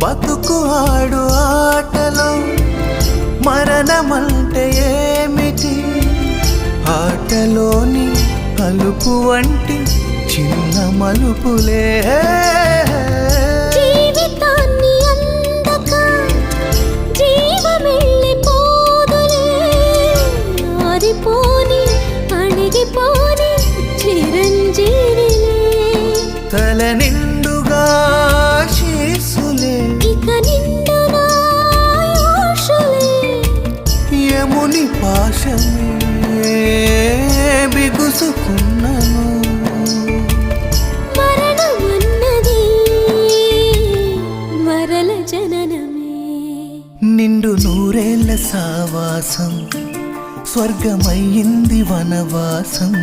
బతుకు ఆడు ఆటలో మరణమంటే ఏమిటి? ఆటలోని అలుపు వంటి చిన్న మలుపులే జీవితాన్ని అందక జీవమెళ్ళిపోదులే, ఆరిపోని అణిగిపోని చిరంజీవిలే, తల నిండుగా శీసులే, ఇక నిండునా ఆశలే, యముని పాశమే బిగుసుకున్నను. మరణమన్నది మరల జననమే. నిండు నూరేళ్ల సావాసం స్వర్గమయ్యింది వనవాసం.